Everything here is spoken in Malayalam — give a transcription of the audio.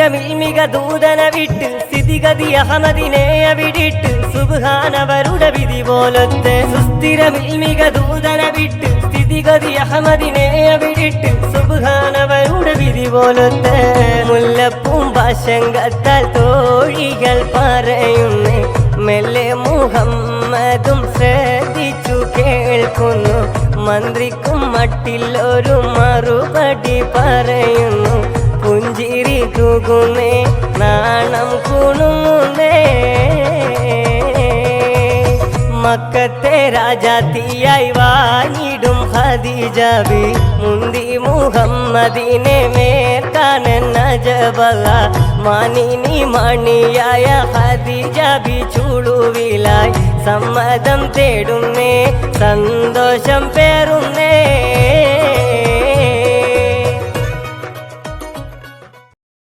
സുസ്ഥിരമിൽമിക ദൂതന വിട്ട് സ്ഥിതിഗതി അഹമ്മദിനെ അവിടിട്ട് സുബ്ഹാനവരുടെ വിധി പോലത്തെ സുസ്ഥിരമിൽമിക ദൂതന വിട്ട് സ്ഥിതിഗതി അഹമ്മദിനെ അവിടിട്ട് സുബ്ഹാനവരുടെ വിധി പോലത്തെ മുല്ലപ്പൂം ഭാഷങ്കത്താൽ തോഴികൾ പറയുന്നേ മെല്ലെ മുഹമ്മദും ശ്രദ്ധിച്ചു കേൾക്കുന്നു മന്ത്രിക്കും മട്ടിൽ ഒരു മറുപടി പറയുന്നു പുഞ്ചിരി തൂകുന്നേ നാണം കുണുങ്ങുന്നേ മക്കത്തെ രാജാത്തിയായി വാങ്ങിടും ഖദീജ ബി മുന്തി മുഹമ്മദിനെ മേർക്കാനെന്ന ജബല മാനിനി മണിയായ ഖദീജ ബി ചുളുവിലായി സമ്മതം തേടുന്നേ സന്തോഷം പേറുന്നേ